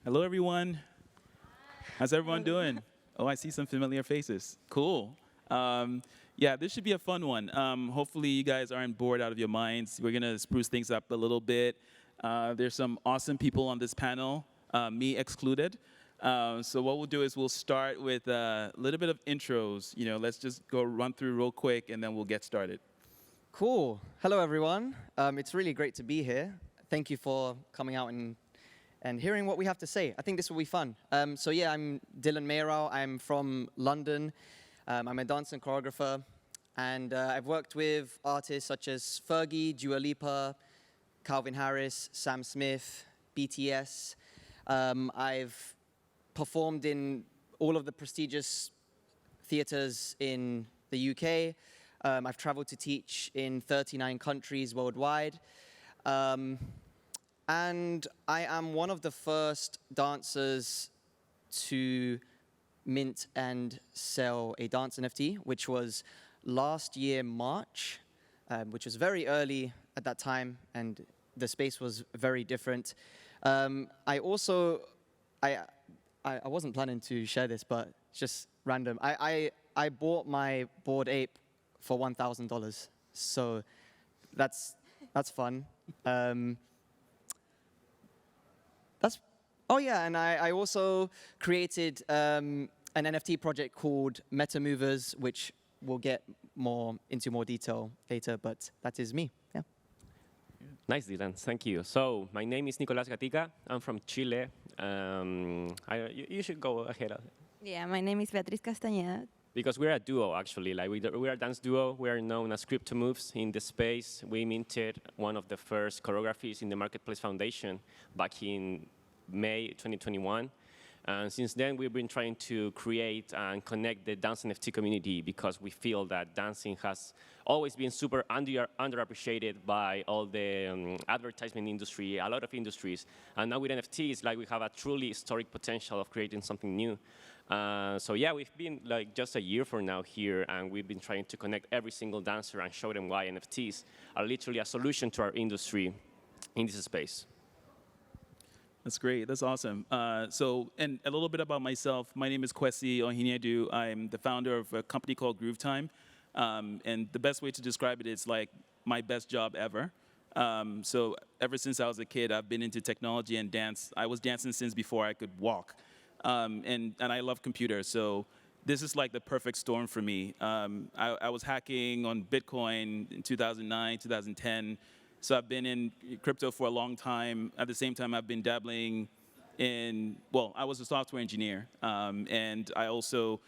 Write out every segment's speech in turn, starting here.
Hello, everyone. How's everyone doing? Oh, I see some familiar faces. Cool. Yeah, this should be a fun one. Hopefully, you guys aren't bored out of your minds. We're going to spruce things up a little bit. There's some awesome people on this panel, me excluded. So what we'll do is we'll start with a little bit of intros. Let's just go run through real quick, and then we'll get started. Cool. Hello, everyone. It's really great to be here. Thank you for coming out and hearing what we have to say. I think this will be fun. So yeah, I'm Dylan Marow. I'm from London. I'm a dancer and choreographer. And I've worked with artists such as Fergie, Dua Lipa, Calvin Harris, Sam Smith, BTS. I've performed in all of the prestigious theaters in the UK. I've traveled to teach in 39 countries worldwide. And I am one of the first dancers to mint and sell a dance NFT, which was last year, March, which was very early at that time, and the space was very different. I wasn't planning to share this, but it's just random. I bought my Bored Ape for $1,000, so that's fun. Oh yeah, and I also created an NFT project called Meta Movers, which we'll get into more detail later, but that is me, yeah. Nice, Dylan, thank you. So, my name is Nicolás Gatica. I'm from Chile. You should go ahead. Yeah, my name is Beatriz Castañeda. Because we're a duo, actually. We're a dance duo. We are known as Crypto Moves in the space. We minted one of the first choreographies in the Marketplace Foundation back in May 2021. And since then, we've been trying to create and connect the dance NFT community because we feel that dancing has always been super underappreciated by all the advertisement industry, a lot of industries. And now with NFTs, we have a truly historic potential of creating something new. So yeah, we've been just a year for now here, and we've been trying to connect every single dancer and show them why NFTs are literally a solution to our industry in this space. That's great. That's awesome. And a little bit about myself. My name is Kwasi, Ohene-Adu. I'm the founder of a company called Groove Time. And the best way to describe it is like my best job ever. So ever since I was a kid, I've been into technology and dance. I was dancing since before I could walk. And I love computers. So this is like the perfect storm for me. I was hacking on Bitcoin in 2009, 2010. So I've been in crypto for a long time. At the same time, I've been dabbling in, I was a software engineer. And I also,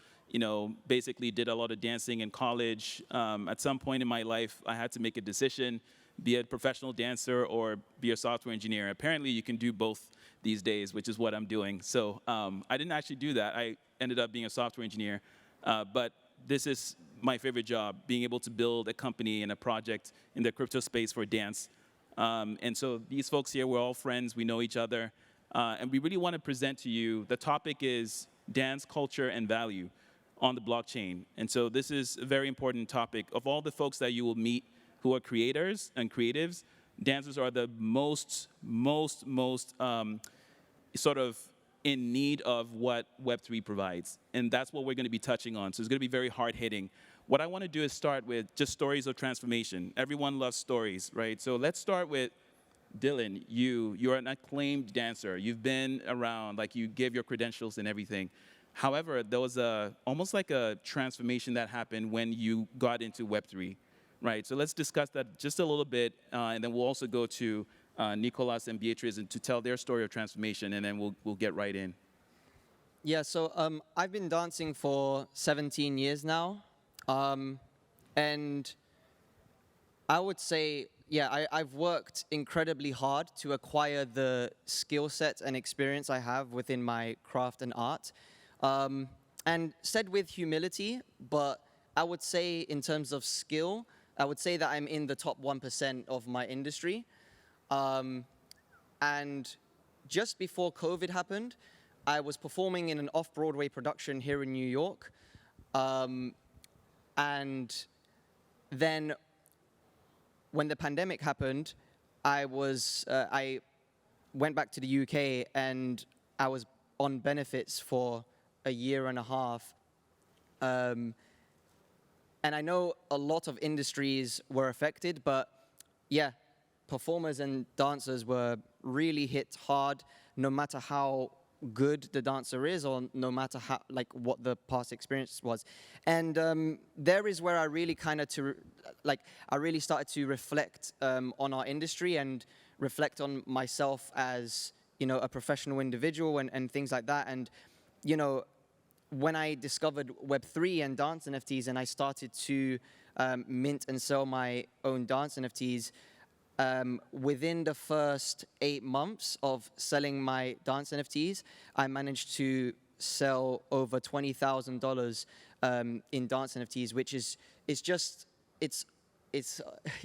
basically did a lot of dancing in college. At some point in my life, I had to make a decision, be a professional dancer or be a software engineer. Apparently, you can do both these days, which is what I'm doing. So I didn't actually do that. I ended up being a software engineer. But this is my favorite job, being able to build a company and a project in the crypto space for dance. And so these folks here, we're all friends, we know each other. And we really want to present to you, the topic is dance, culture, and value on the blockchain. And so this is a very important topic. Of all the folks that you will meet who are creators and creatives, dancers are the most sort of in need of what Web3 provides. And that's what we're going to be touching on. So it's going to be very hard-hitting. What I want to do is start with just stories of transformation. Everyone loves stories, right? So let's start with Dylan. You're an acclaimed dancer. You've been around, you give your credentials and everything. However, there was almost like a transformation that happened when you got into Web3, right? So let's discuss that just a little bit, and then we'll also go to Nicolás and Beatriz to tell their story of transformation, and then we'll get right in. Yeah, so I've been dancing for 17 years now. And I would say, yeah, I've worked incredibly hard to acquire the skill set and experience I have within my craft and art. And said with humility, but I would say in terms of skill, I would say that I'm in the top 1% of my industry. And just before COVID happened, I was performing in an off-Broadway production here in New York. And then when the pandemic happened, I went back to the UK and I was on benefits for a year and a half. And I know a lot of industries were affected, but yeah, performers and dancers were really hit hard, no matter how good the dancer is, or no matter how, like, what the past experience was. And there is where I really kind of I really started to reflect on our industry and reflect on myself as, you know, a professional individual and things like that. And, you know, when I discovered Web3 and dance NFTs, and I started to mint and sell my own dance NFTs, within the first 8 months of selling my dance NFTs, I managed to sell over $20,000 in dance NFTs, which is just, it's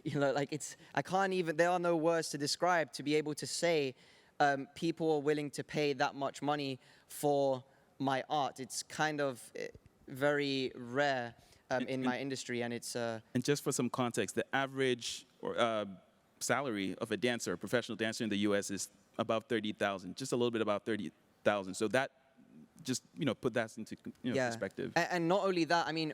you know, like, it's, I can't even, there are no words to describe, to be able to say people are willing to pay that much money for my art. It's kind of very rare in my industry, and it's... And just for some context, the average salary of a dancer, a professional dancer in the U.S. is about $30,000, just a little bit about $30,000. So that, just, you know, put that into perspective. And not only that, I mean,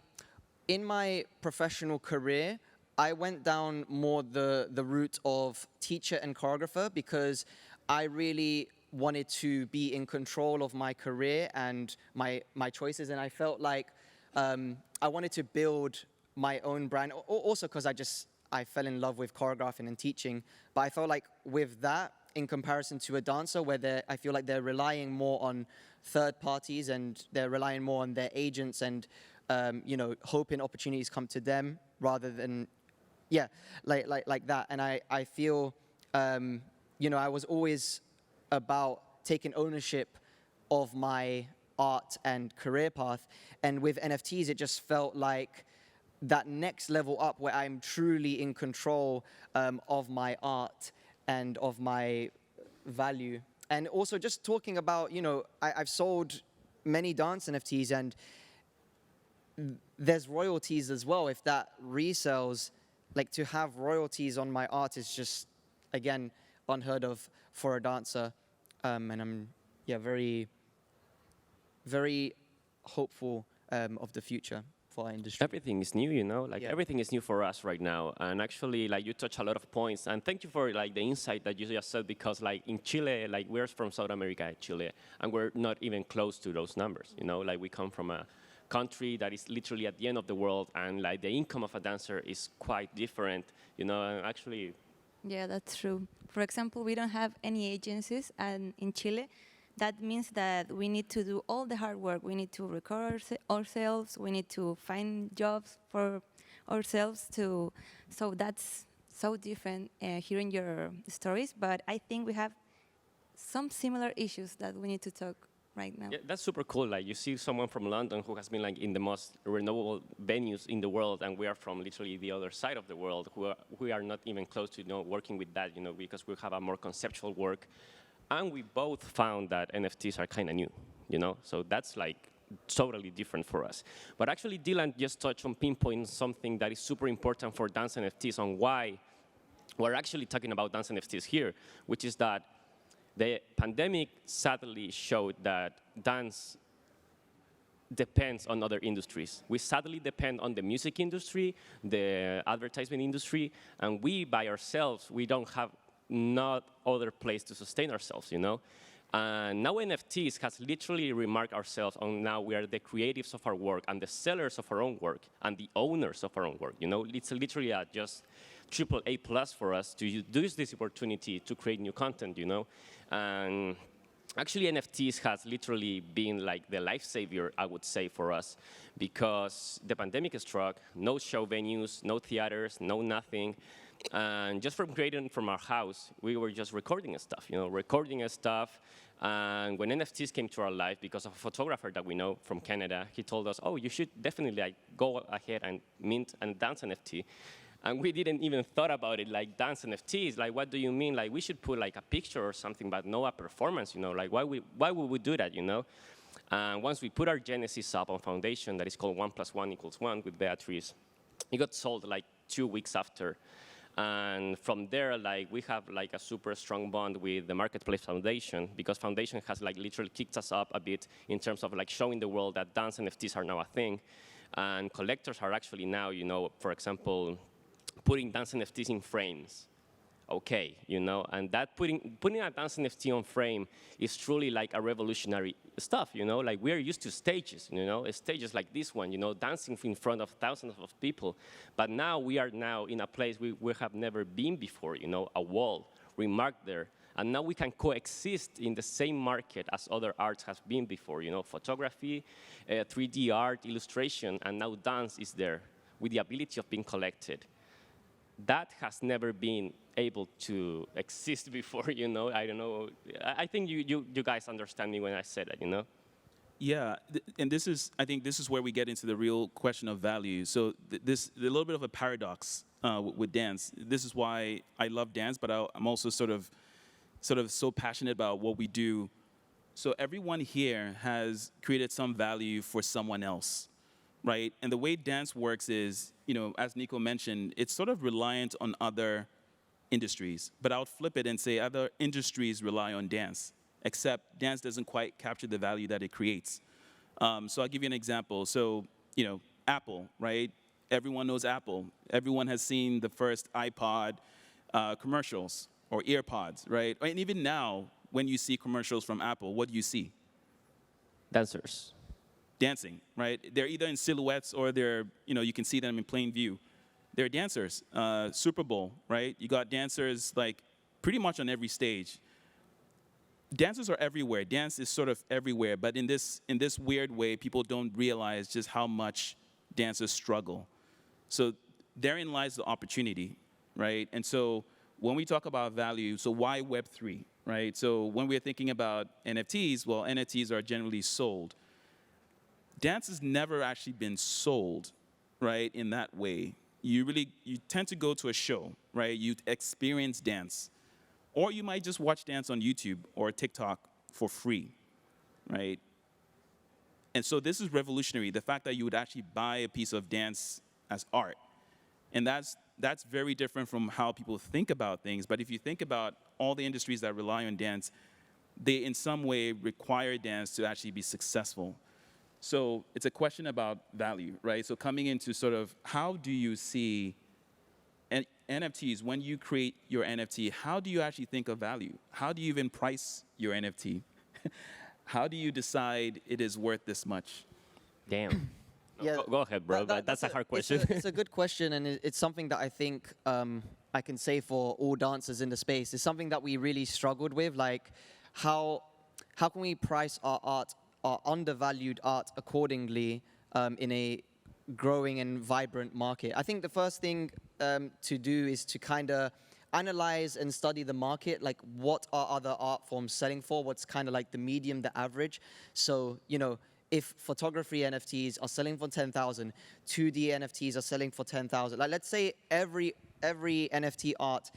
in my professional career, I went down more the route of teacher and choreographer, because I really wanted to be in control of my career and my choices, and I felt like I wanted to build my own brand, also because I fell in love with choreographing and teaching. But I felt like with that, in comparison to a dancer, where I feel like they're relying more on third parties, and they're relying more on their agents, and you know, hoping opportunities come to them rather than, yeah, like that. And I feel, you know, I was always about taking ownership of my art and career path. And with NFTs, it just felt like that next level up, where I'm truly in control of my art and of my value. And also just talking about, you know, I've sold many dance NFTs, and there's royalties as well. If that resells, like, to have royalties on my art is just, again, unheard of for a dancer. And I'm, yeah, very, very hopeful of the future for our industry. Everything is new, you know, like everything is new for us right now. And actually, like, you touch a lot of points, and thank you for, like, the insight that you just said, because, like, in Chile, like, we're from South America, Chile, and we're not even close to those numbers, you know, like, we come from a country that is literally at the end of the world, and, like, the income of a dancer is quite different, you know, and actually. Yeah, that's true. For example, we don't have any agencies, and in Chile, that means that we need to do all the hard work. We need to record ourselves. We need to find jobs for ourselves. So that's so different hearing your stories. But I think we have some similar issues that we need to talk right now. Yeah, that's super cool. Like, you see someone from London who has been, like, in the most renewable venues in the world, and we are from literally the other side of the world, we are not even close to, you know, working with that, you know, because we have a more conceptual work. And we both found that NFTs are kind of new, you know? So that's, like, totally different for us. But actually, Dylan just touched on pinpoint something that is super important for dance NFTs, on why we're actually talking about dance NFTs here, which is that the pandemic sadly showed that dance depends on other industries. We sadly depend on the music industry, the advertisement industry, and we by ourselves, we don't have not other place to sustain ourselves, you know? And now NFTs has literally remarked ourselves on, now we are the creatives of our work and the sellers of our own work and the owners of our own work, you know? It's literally just AAA+ for us to use this opportunity to create new content, you know? And actually, NFTs has literally been like the life savior, I would say, for us, because the pandemic struck, no show venues, no theaters, no nothing. And just from creating from our house, we were just recording stuff, you know, And when NFTs came to our life, because of a photographer that we know from Canada, he told us, oh, you should definitely, like, go ahead and mint and dance NFT. And we didn't even thought about it, like, dance NFTs. Like, what do you mean? Like, we should put, like, a picture or something, but no a performance, you know? Like, why would we do that, you know? And once we put our Genesis up on Foundation, that is called 1 + 1 = 1 with Beatriz, it got sold, like, 2 weeks after. And from there, like, we have like a super strong bond with the Marketplace Foundation, because Foundation has like literally kicked us up a bit in terms of like showing the world that dance NFTs are now a thing. And collectors are actually now, you know, for example, putting dance NFTs in frames. Okay, you know, and that putting a dance NFT on frame is truly like a revolutionary stuff, you know, like we're used to stages, you know, stages like this one, you know, dancing in front of thousands of people, but now we are now in a place we have never been before, you know, a wall remarked there, and now we can coexist in the same market as other arts have been before, you know, photography, 3D art, illustration, and now dance is there with the ability of being collected. That has never been able to exist before, you know. I don't know. I think you guys understand me when I say that, you know. Yeah, and I think this is where we get into the real question of value. So a little bit of a paradox with dance. This is why I love dance, but I'm also sort of so passionate about what we do. So everyone here has created some value for someone else, right? And the way dance works is, you know, as Nico mentioned, it's sort of reliant on other industries. But I would flip it and say other industries rely on dance, except dance doesn't quite capture the value that it creates. So I'll give you an example. So, you know, Apple, right? Everyone knows Apple. Everyone has seen the first iPod commercials or EarPods, right? And even now, when you see commercials from Apple, what do you see? Dancers. Dancing, right? They're either in silhouettes or they're, you know, you can see them in plain view. They're dancers. Super Bowl, right? You got dancers like pretty much on every stage. Dancers are everywhere. Dance is sort of everywhere, but in this weird way, people don't realize just how much dancers struggle. So therein lies the opportunity, right? And so when we talk about value, so why Web3, right? So when we're thinking about NFTs, well, NFTs are generally sold. Dance has never actually been sold, right, in that way. You tend to go to a show, right? You experience dance. Or you might just watch dance on YouTube or TikTok for free, right? And so this is revolutionary, the fact that you would actually buy a piece of dance as art. And that's very different from how people think about things. But if you think about all the industries that rely on dance, they in some way require dance to actually be successful. So it's a question about value, right? So coming into sort of how do you see NFTs, when you create your NFT, how do you actually think of value? How do you even price your NFT? How do you decide it is worth this much? Damn. Yeah, Go ahead, bro. That's a hard question. It's a good question, and it's something that I think I can say for all dancers in the space. It's something that we really struggled with, like how can we price our art, our undervalued art, accordingly in a growing and vibrant market. I think the first thing to do is to kind of analyze and study the market, like what are other art forms selling for, what's kind of like the medium, the average. So, you know, if photography NFTs are selling for 10,000, 2D NFTs are selling for 10,000. Like, let's say every NFT art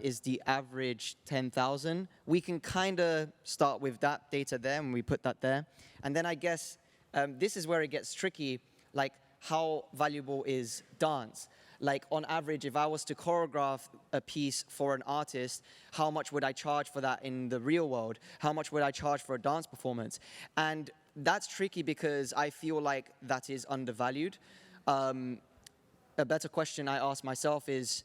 is the average 10,000. We can kind of start with that data there, and we put that there. And then I guess this is where it gets tricky, like how valuable is dance? Like on average, if I was to choreograph a piece for an artist, how much would I charge for that in the real world? How much would I charge for a dance performance? And that's tricky because I feel like that is undervalued. A better question I ask myself is,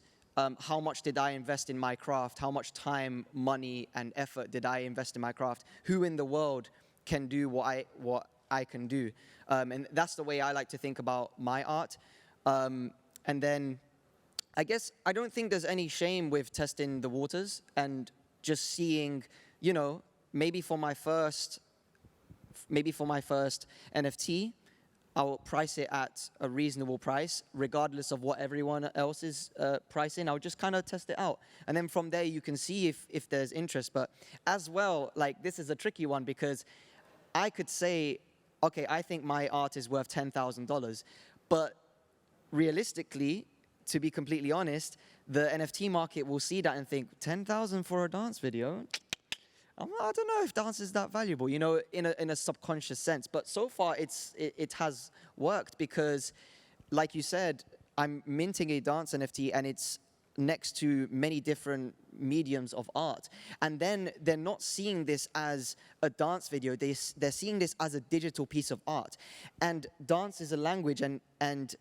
how much did I invest in my craft? How much time, money, and effort did I invest in my craft? Who in the world can do what I can do? And that's the way I like to think about my art. And then I guess I don't think there's any shame with testing the waters and just seeing, you know, maybe for my first NFT, I'll price it at a reasonable price, regardless of what everyone else is pricing. I'll just kind of test it out. And then from there, you can see if there's interest. But as well, like, this is a tricky one because I could say, okay, I think my art is worth $10,000. But realistically, to be completely honest, the NFT market will see that and think, 10,000 for a dance video? I don't know if dance is that valuable, you know, in a subconscious sense. But so far, it has worked because, like you said, I'm minting a dance NFT and it's next to many different mediums of art. And then they're not seeing this as a dance video, they're seeing this as a digital piece of art. And dance is a language, and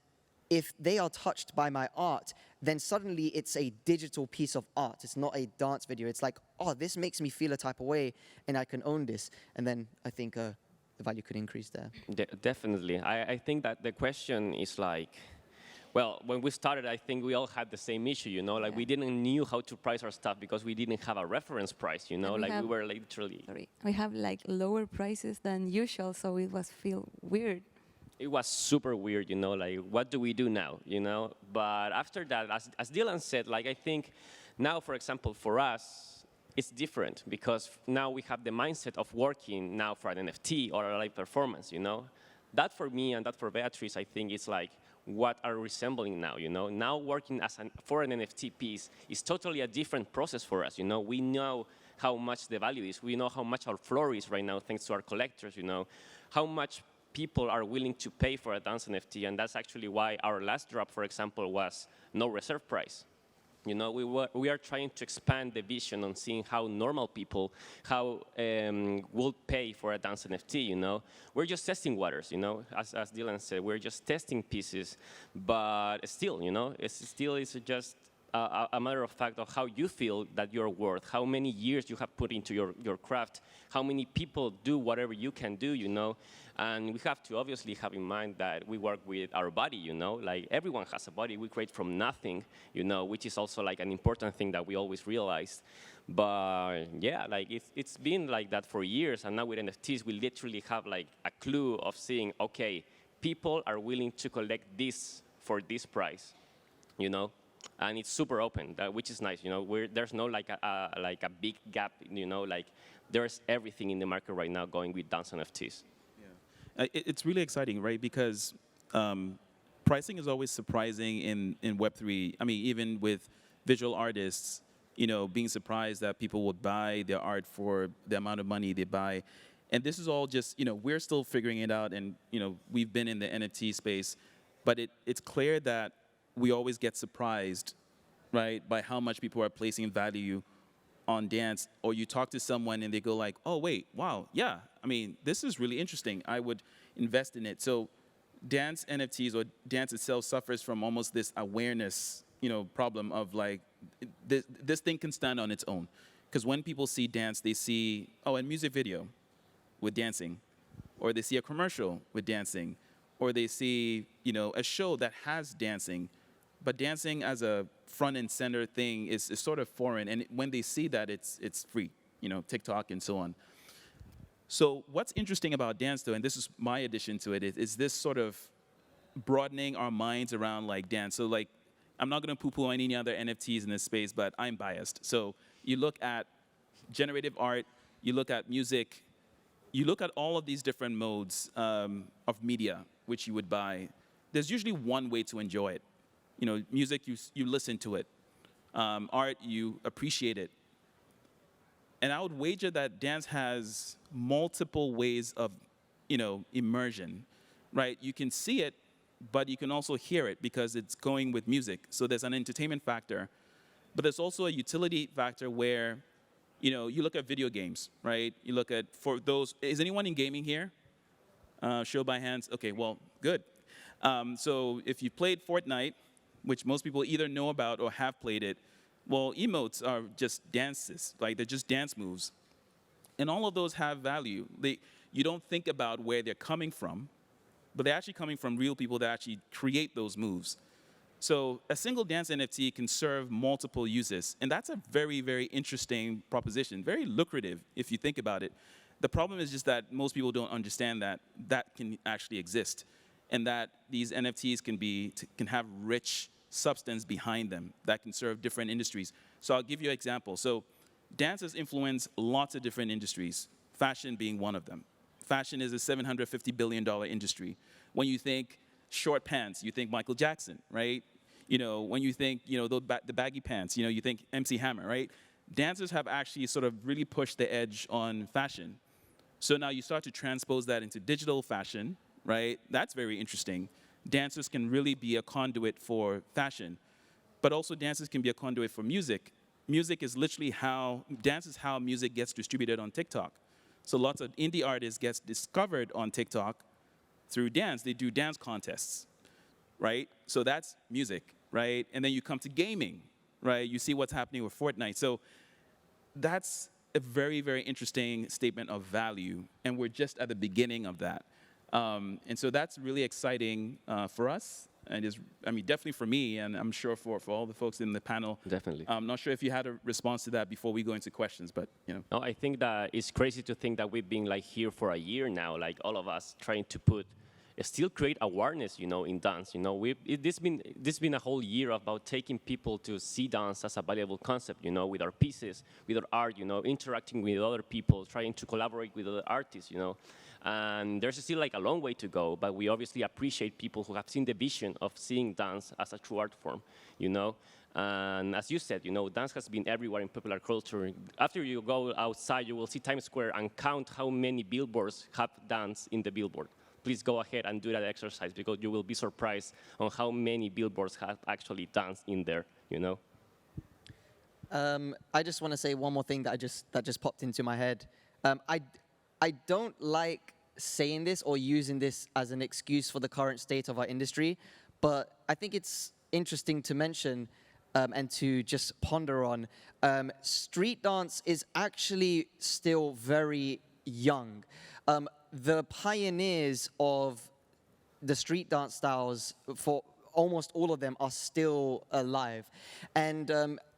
if they are touched by my art, then suddenly it's a digital piece of art. It's not a dance video. It's like, oh, this makes me feel a type of way, and I can own this. And then I think the value could increase there. Definitely. I think that the question is like, well, when we started, I think we all had the same issue, you know, like we didn't knew how to price our stuff because we didn't have a reference price, you know, like we were literally. Sorry, we have like lower prices than usual, so it was feel weird. It was super weird, you know, like what do we do now, you know? But after that, as Dylan said, like I think now, for example, for us, it's different because now we have the mindset of working now for an NFT or a live performance, you know? That for me and that for Beatriz, I think is like what are resembling now, you know? Now working for an NFT piece is totally a different process for us, you know? We know how much the value is. We know how much our floor is right now thanks to our collectors, you know? How much people are willing to pay for a dance NFT, and that's actually why our last drop, for example, was no reserve price. You know, we are trying to expand the vision on seeing how normal people will pay for a dance NFT, you know. We're just testing waters, you know, as Dylan said, we're just testing pieces, but still, you know, it's just a matter of fact of how you feel that you're worth, how many years you have put into your craft, how many people do whatever you can do, you know. And we have to obviously have in mind that we work with our body, you know, like everyone has a body, we create from nothing, you know, which is also like an important thing that we always realized. But yeah, like it's been like that for years, and now with NFTs, we literally have like a clue of seeing, okay, people are willing to collect this for this price, you know, and it's super open, which is nice, you know, there's no like a big gap, you know, like there's everything in the market right now going with dance NFTs. It's really exciting, right? Because pricing is always surprising in Web3. I mean, even with visual artists, you know, being surprised that people would buy their art for the amount of money they buy. And this is all just, you know, we're still figuring it out. And, you know, we've been in the NFT space. But it's clear that we always get surprised, right, by how much people are placing value on dance, or you talk to someone and they go like, oh, wait, wow, yeah, I mean, this is really interesting. I would invest in it. So dance NFTs or dance itself suffers from almost this awareness, you know, problem of like, this thing can stand on its own. Because when people see dance, they see, oh, a music video with dancing, or they see a commercial with dancing, or they see, you know, a show that has dancing. But dancing as a front and center thing is sort of foreign. And when they see that, it's free, you know, TikTok and so on. So what's interesting about dance, though, and this is my addition to it, is this sort of broadening our minds around like dance. So like, I'm not going to poo-poo on any other NFTs in this space, but I'm biased. So you look at generative art, you look at music, you look at all of these different modes of media which you would buy. There's usually one way to enjoy it. You know, music, you listen to it. Art, you appreciate it. And I would wager that dance has multiple ways of, you know, immersion, right? You can see it, but you can also hear it because it's going with music. So there's an entertainment factor, but there's also a utility factor where, you know, you look at video games, right? You look at, for those, is anyone in gaming here? Show by hands. Okay, well, good. So if you played Fortnite, which most people either know about or have played it, well, emotes are just dances, like they're just dance moves. And all of those have value. You don't think about where they're coming from, but they're actually coming from real people that actually create those moves. So a single dance NFT can serve multiple uses. And that's a very, very interesting proposition, very lucrative if you think about it. The problem is just that most people don't understand that that can actually exist, and that these NFTs can have rich substance behind them that can serve different industries. So I'll give you an example. So dance has influenced lots of different industries, fashion being one of them. Fashion is a $750 billion industry. When you think short pants, you think Michael Jackson, right? You know, when you think, you know, the baggy pants, you know, you think MC Hammer, right? Dancers have actually sort of really pushed the edge on fashion. So now you start to transpose that into digital fashion, right? That's very interesting. Dancers can really be a conduit for fashion. But also dances can be a conduit for music. Music is literally dance is how music gets distributed on TikTok. So lots of indie artists get discovered on TikTok through dance. They do dance contests, right? So that's music, right? And then you come to gaming, right? You see what's happening with Fortnite. So that's a very, very interesting statement of value, and we're just at the beginning of that. And so that's really exciting for us, and definitely for me, and I'm sure for all the folks in the panel. Definitely. I'm not sure if you had a response to that before we go into questions, but No, I think that it's crazy to think that we've been like here for a year now, like all of us trying to still create awareness, in dance. This been a whole year about taking people to see dance as a valuable concept, with our pieces, with our art, interacting with other people, trying to collaborate with other artists, And there's still like a long way to go, but we obviously appreciate people who have seen the vision of seeing dance as a true art form, And as you said, dance has been everywhere in popular culture. After you go outside, you will see Times Square and count how many billboards have dance in the billboard. Please go ahead and do that exercise, because you will be surprised on how many billboards have actually danced in there, I just want to say one more thing that just popped into my head. I don't like saying this or using this as an excuse for the current state of our industry, but I think it's interesting to mention and to just ponder on. Street dance is actually still very young. The pioneers of the street dance styles, for almost all of them, are still alive. And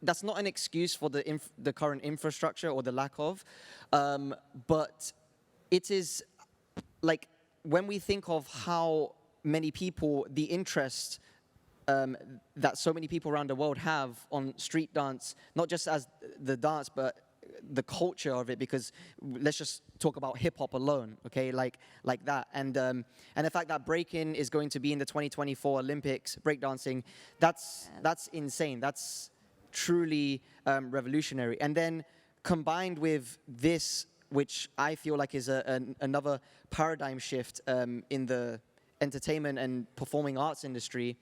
that's not an excuse for the current infrastructure or the lack of, but it is like when we think of how many people, the interest that so many people around the world have on street dance, not just as the dance, but the culture of it, because let's just talk about hip hop alone, okay, like that, and the fact that breaking is going to be in the 2024 Olympics, breakdancing, that's insane. That's truly revolutionary. And then combined with this, which I feel like is another paradigm shift in the entertainment and performing arts industry,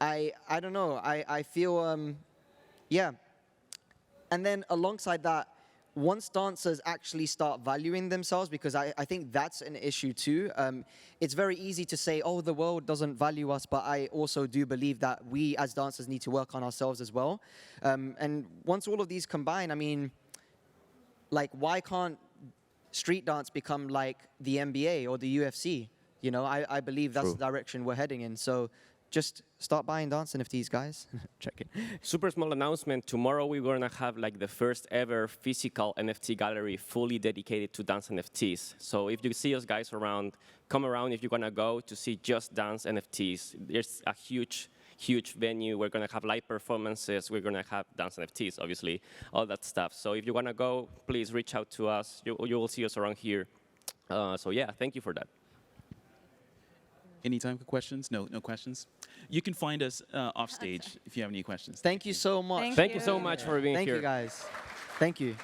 I don't know. I feel yeah. And then alongside that, once dancers actually start valuing themselves, because I think that's an issue too, it's very easy to say, oh, the world doesn't value us, but I also do believe that we as dancers need to work on ourselves as well. And once all of these combine, I mean, like, why can't street dance become like the NBA or the UFC? I believe that's the direction we're heading in. So just start buying dance NFTs, guys. Check it. Super small announcement. Tomorrow we're going to have like the first ever physical NFT gallery fully dedicated to dance NFTs. So if you see us guys around, come around if you're going to go to see just dance NFTs. There's a huge venue. We're going to have live performances. We're going to have dance NFTs, obviously, all that stuff. So if you want to go, please reach out to us. You will see us around here. So yeah, thank you for that. Any time for questions? No questions? You can find us off stage if you have any questions. Thank you so much. Thank you so much for being here. Thank you, guys. Thank you.